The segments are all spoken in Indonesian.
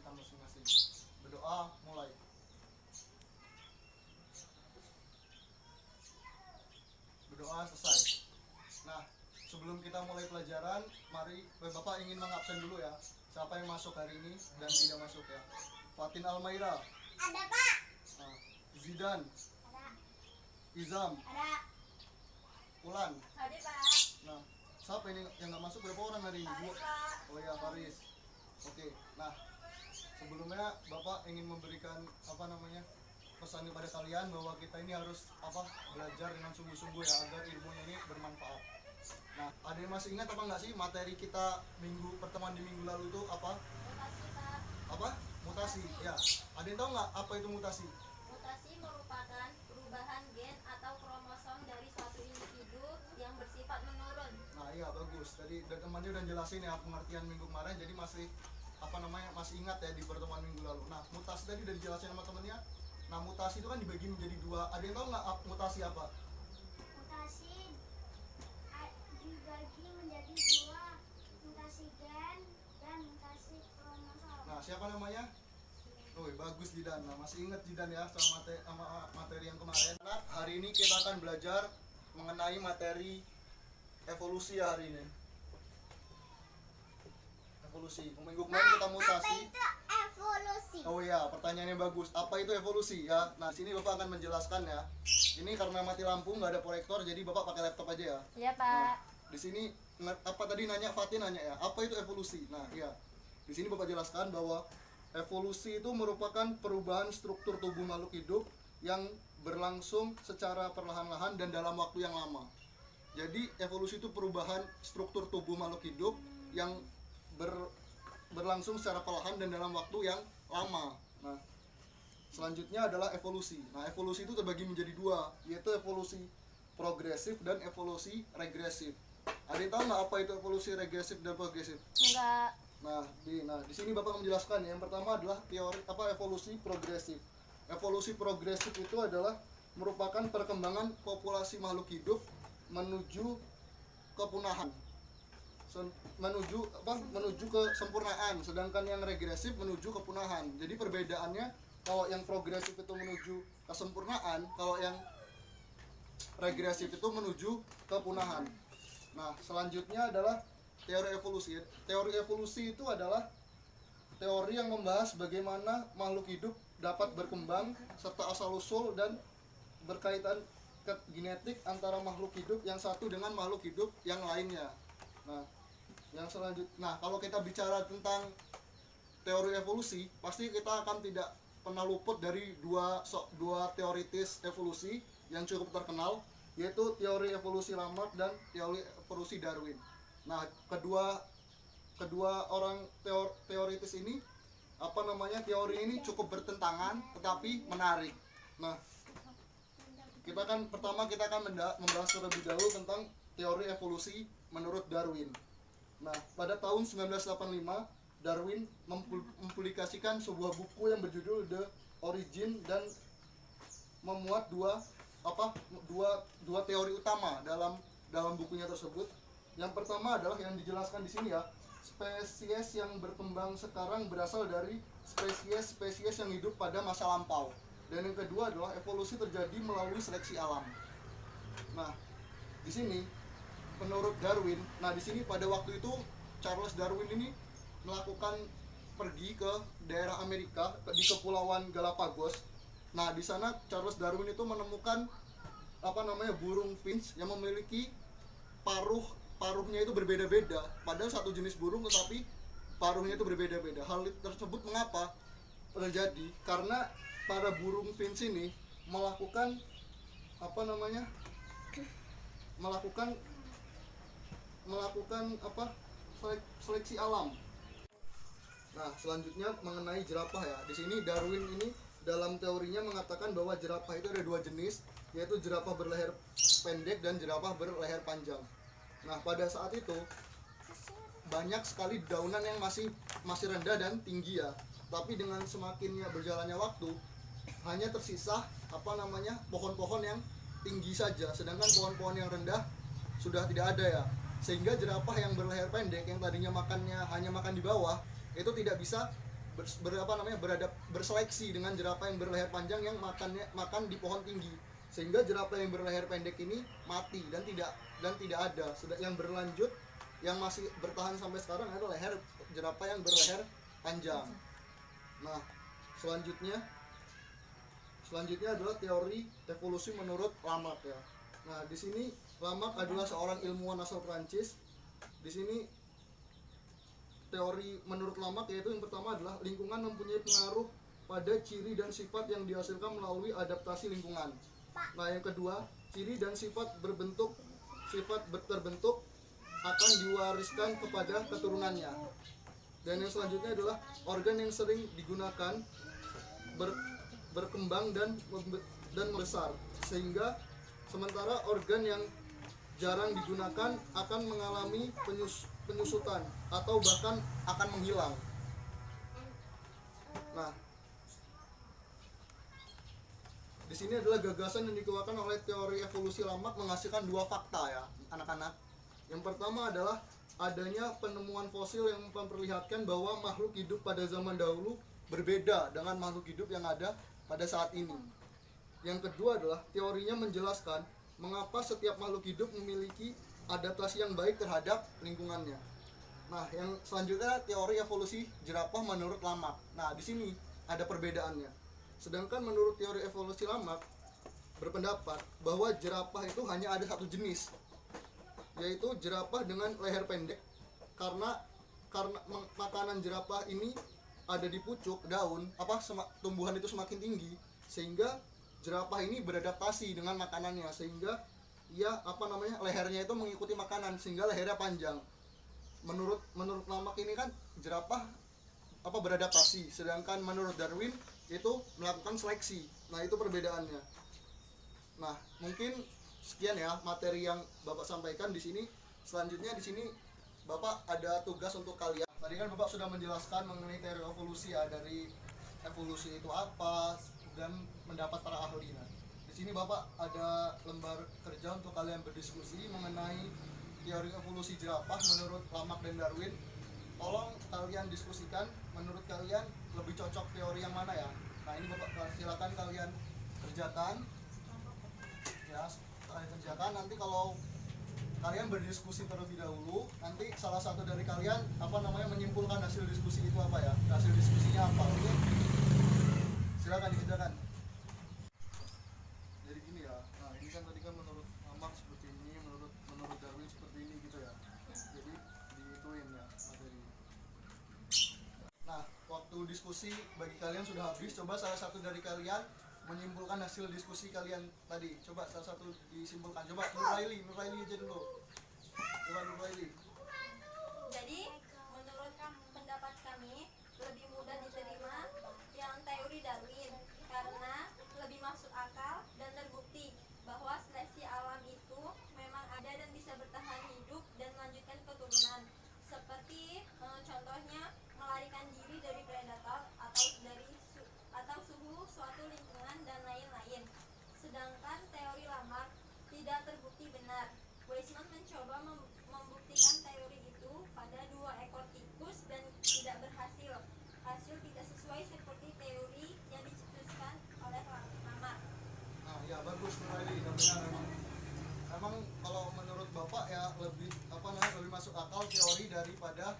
kita masing-masing. Berdoa, mulai. Berdoa selesai. Nah, sebelum kita mulai pelajaran, mari Bapak ingin mengabsen dulu ya. Siapa yang masuk hari ini dan tidak masuk ya? Fatin Almaira. Ada Pak. Nah, Zidan. Ada. Izam. Ada. Ulan. Ada Pak. Nah, siapa ini yang nggak masuk berapa orang hari ini? Faris Pak. Oh ya, Faris. Oke. Nah, sebelumnya Bapak ingin memberikan pesan kepada kalian bahwa kita ini harus belajar dengan sungguh-sungguh ya agar ilmunya ini bermanfaat. Nah, ada yang masih ingat apa enggak sih materi kita pertemuan di minggu lalu itu apa? Mutasi Pak. Apa? Mutasi. Ya. Ada yang tahu nggak apa itu mutasi? Mutasi merupakan perubahan gen atau kromosom dari suatu individu yang bersifat menurun. Nah, iya bagus. Tadi temannya udah jelasin ya pengertian minggu kemarin, jadi masih masih ingat ya di pertemuan minggu lalu. Nah, mutasi tadi udah dijelasin sama temennya. Nah, mutasi itu kan dibagi menjadi dua. Ada yang tahu nggak mutasi apa? Mutasi dibagi menjadi dua, mutasi gen dan mutasi kromosom. Nah, siapa namanya? Oh, bagus Jidan. Nah, masih ingat Jidan ya sama materi yang kemarin. Nah, hari ini kita akan belajar mengenai materi evolusi ya hari ini. Evolusi. Minggu kemarin kita mutasi. Apa itu evolusi? Oh iya, pertanyaannya bagus. Apa itu evolusi ya? Nah, sini Bapak akan menjelaskan ya. Ini karena mati lampu, nggak ada proyektor, jadi Bapak pakai laptop aja ya. Iya Pak. Nah, di sini apa tadi nanya Fatin nanya ya, apa itu evolusi? Nah, iya. Di sini Bapak jelaskan bahwa evolusi itu merupakan perubahan struktur tubuh makhluk hidup yang berlangsung secara perlahan-lahan dan dalam waktu yang lama. Jadi, evolusi itu perubahan struktur tubuh makhluk hidup yang berlangsung secara perlahan dan dalam waktu yang lama. Nah, selanjutnya adalah evolusi. Nah, evolusi itu terbagi menjadi dua, yaitu evolusi progresif dan evolusi regresif. Ada yang tahu nggak apa itu evolusi regresif dan progresif? Enggak. Nah, di sini Bapak menjelaskan ya. Yang pertama adalah teori evolusi progresif. Evolusi progresif itu adalah merupakan perkembangan populasi makhluk hidup menuju kepunahan. Menuju kesempurnaan, sedangkan yang regresif menuju kepunahan. Jadi perbedaannya, kalau yang progresif itu menuju kesempurnaan, kalau yang regresif itu menuju kepunahan. Nah, selanjutnya adalah teori evolusi. Teori evolusi itu adalah teori yang membahas bagaimana makhluk hidup dapat berkembang serta asal-usul dan berkaitan genetik antara makhluk hidup yang satu dengan makhluk hidup yang lainnya. Nah, kalau kita bicara tentang teori evolusi, pasti kita akan tidak pernah luput dari dua teoritis evolusi yang cukup terkenal, yaitu teori evolusi Lamarck dan teori evolusi Darwin. Nah, kedua orang teoritis ini teori ini cukup bertentangan tetapi menarik. Nah, kita akan membahas terlebih dahulu tentang teori evolusi menurut Darwin. Nah, pada tahun 1985 Darwin mempublikasikan sebuah buku yang berjudul The Origin dan memuat dua teori utama dalam bukunya tersebut. Yang pertama adalah yang dijelaskan di sini ya, spesies yang berkembang sekarang berasal dari spesies yang hidup pada masa lampau. Dan yang kedua adalah evolusi terjadi melalui seleksi alam. Nah, di sini menurut Darwin, di sini pada waktu itu Charles Darwin ini pergi ke daerah Amerika di Kepulauan Galapagos. Nah, di sana Charles Darwin itu menemukan burung finch yang memiliki paruhnya itu berbeda-beda. Padahal satu jenis burung tetapi paruhnya itu berbeda-beda. Hal tersebut mengapa terjadi? Karena para burung finch ini melakukan seleksi alam. Nah, selanjutnya mengenai jerapah ya. Di sini Darwin ini dalam teorinya mengatakan bahwa jerapah itu ada dua jenis, yaitu jerapah berleher pendek dan jerapah berleher panjang. Nah, pada saat itu banyak sekali daunan yang masih rendah dan tinggi ya. Tapi dengan semakinnya berjalannya waktu, hanya tersisa pohon-pohon yang tinggi saja, sedangkan pohon-pohon yang rendah sudah tidak ada ya. Sehingga jerapah yang berleher pendek yang tadinya hanya makan di bawah itu tidak bisa berseleksi dengan jerapah yang berleher panjang yang makan di pohon tinggi, sehingga jerapah yang berleher pendek ini mati dan tidak ada. Yang berlanjut yang masih bertahan sampai sekarang adalah jerapah yang berleher panjang. Nah, selanjutnya adalah teori evolusi menurut Lamarck ya. Nah, di sini Lamarck adalah seorang ilmuwan asal Prancis. Di sini teori menurut Lamarck yaitu yang pertama adalah lingkungan mempunyai pengaruh pada ciri dan sifat yang dihasilkan melalui adaptasi lingkungan. Nah, yang kedua, ciri dan sifat terbentuk akan diwariskan kepada keturunannya. Dan yang selanjutnya adalah organ yang sering digunakan berkembang dan membesar, sehingga sementara organ yang jarang digunakan akan mengalami penyusutan atau bahkan akan menghilang. Nah, di sini adalah gagasan yang dikeluarkan oleh teori evolusi Lamarck menghasilkan dua fakta ya, anak-anak. Yang pertama adalah adanya penemuan fosil yang memperlihatkan bahwa makhluk hidup pada zaman dahulu berbeda dengan makhluk hidup yang ada pada saat ini. Yang kedua adalah teorinya menjelaskan mengapa setiap makhluk hidup memiliki adaptasi yang baik terhadap lingkungannya. Nah, yang selanjutnya teori evolusi jerapah menurut Lamarck. Nah, di sini ada perbedaannya. Sedangkan menurut teori evolusi Lamarck berpendapat bahwa jerapah itu hanya ada satu jenis, yaitu jerapah dengan leher pendek, karena makanan jerapah ini ada di pucuk daun tumbuhan itu semakin tinggi, sehingga jerapah ini beradaptasi dengan makanannya, sehingga lehernya itu mengikuti makanan sehingga lehernya panjang. Menurut Lamarck ini kan jerapah beradaptasi, sedangkan menurut Darwin itu melakukan seleksi. Nah, itu perbedaannya. Nah, mungkin sekian ya materi yang Bapak sampaikan di sini. Selanjutnya di sini Bapak ada tugas untuk kalian. Tadi kan Bapak sudah menjelaskan mengenai teori evolusi ya, dari evolusi itu apa dan mendapat para ahli. Nah, di sini Bapak ada lembar kerja untuk kalian berdiskusi mengenai teori evolusi jerapah menurut Lamarck dan Darwin. Tolong kalian diskusikan, menurut kalian lebih cocok teori yang mana ya? Nah, ini Bapak silakan kalian kerjakan. Ya, kalian kerjakan. Nanti kalau kalian berdiskusi terlebih dahulu, nanti salah satu dari kalian menyimpulkan hasil diskusi itu apa ya? Hasil diskusinya apa? Oke? Silakan dikerjakan. Jadi gini ya. Nah, ini kan tadi kan menurut Lamarck seperti ini, menurut Darwin seperti ini gitu ya. Jadi diituin ya materi. Nah, waktu diskusi bagi kalian sudah habis. Coba salah satu dari kalian menyimpulkan hasil diskusi kalian tadi. Coba salah satu disimpulkan. Coba Nuraili aja dulu. Coba Nuraili. Jadi menurut pendapat kami lebih mudah diterima yang teori Darwin karena lebih masuk akal dan terbukti bahwa seleksi alam itu memang ada dan bisa bertahan hidup dan melanjutkan keturunan, seperti contohnya melarikan diri dari predator atau suhu suatu lingkungan dan lain-lain. Sedangkan teori Lamarck tidak terbukti benar. Weismann mencoba membuktikan teori itu pada 2 ekor tikus dan tidak berhasil. Hasil tidak sesuai seperti teori yang dicetuskan oleh Lamarck. Nah, ya bagus Nuraili, benar emang kalau menurut Bapak ya lebih masuk akal teori daripada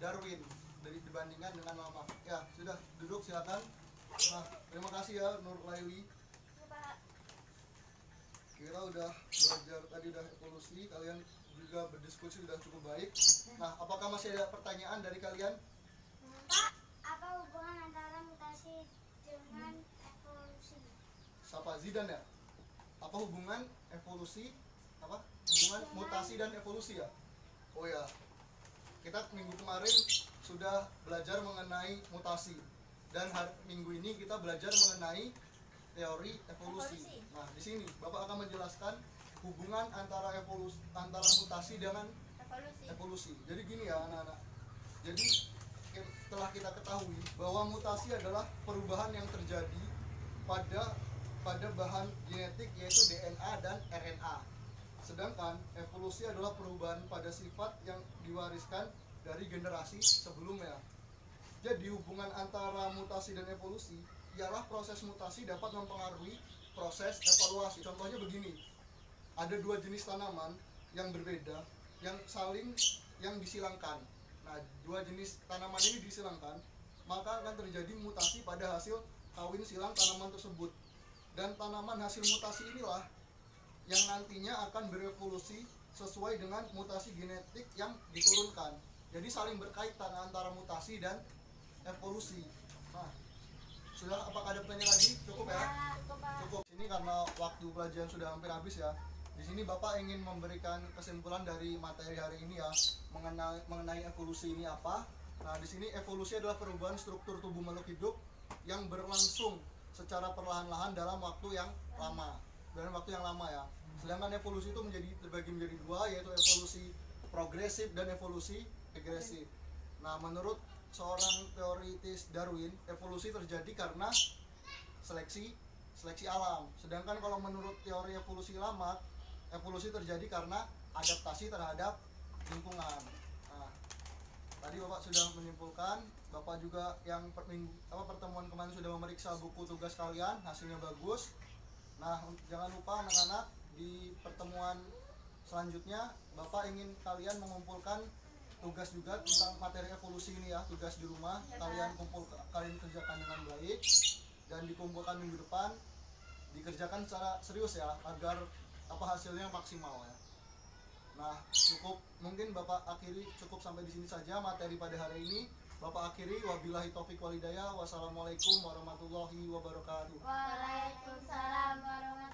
Darwin dibandingkan dengan Lamarck. Ya, sudah duduk silakan. Nah, terima kasih ya Nuraili. Kita udah belajar tadi, udah evolusi, kalian juga berdiskusi sudah cukup baik. Nah, apakah masih ada pertanyaan dari kalian? Pak, apa hubungan antara mutasi dengan evolusi? Sapa Zidan ya? Apa hubungan evolusi? Hubungan mutasi dan evolusi ya? Oh ya, kita minggu kemarin sudah belajar mengenai mutasi, dan minggu ini kita belajar mengenai teori evolusi. Nah, di sini Bapak akan menjelaskan hubungan antara mutasi dengan evolusi. Jadi gini ya anak-anak. Jadi telah kita ketahui bahwa mutasi adalah perubahan yang terjadi pada bahan genetik yaitu DNA dan RNA. Sedangkan evolusi adalah perubahan pada sifat yang diwariskan dari generasi sebelumnya. Jadi hubungan antara mutasi dan evolusi ialah proses mutasi dapat mempengaruhi proses evaluasi. Contohnya begini, ada dua jenis tanaman yang berbeda yang disilangkan. Nah, dua jenis tanaman ini disilangkan, maka akan terjadi mutasi pada hasil kawin silang tanaman tersebut. Dan tanaman hasil mutasi inilah yang nantinya akan berevolusi sesuai dengan mutasi genetik yang diturunkan. Jadi saling berkaitan antara mutasi dan evolusi. Nah, sudah, apakah ada pertanyaan lagi? Cukup ya? Cukup. Ini karena waktu pelajaran sudah hampir habis ya. Di sini Bapak ingin memberikan kesimpulan dari materi hari ini ya, mengenai evolusi ini apa. Nah, di sini evolusi adalah perubahan struktur tubuh makhluk hidup yang berlangsung secara perlahan-lahan dalam waktu yang lama. Ya. Sedangkan evolusi itu terbagi menjadi dua, yaitu evolusi progresif dan evolusi regresif. Nah, menurut seorang teoritis Darwin, evolusi terjadi karena seleksi alam. Sedangkan kalau menurut teori evolusi Lamarck, evolusi terjadi karena adaptasi terhadap lingkungan. Nah, tadi Bapak sudah menyimpulkan, Bapak juga yang pertemuan kemarin sudah memeriksa buku tugas kalian, hasilnya bagus. Nah, jangan lupa anak-anak, di pertemuan selanjutnya Bapak ingin kalian mengumpulkan tugas juga tentang materi evolusi ini ya, tugas di rumah kalian kerjakan dengan baik dan dikumpulkan minggu depan, dikerjakan secara serius ya, agar hasilnya maksimal ya. Nah, mungkin Bapak akhiri cukup sampai di sini saja materi pada hari ini. Bapak akhiri, wabillahi taufiq walhidayah. Wassalamualaikum warahmatullahi wabarakatuh. Waalaikumsalam warahmatullahi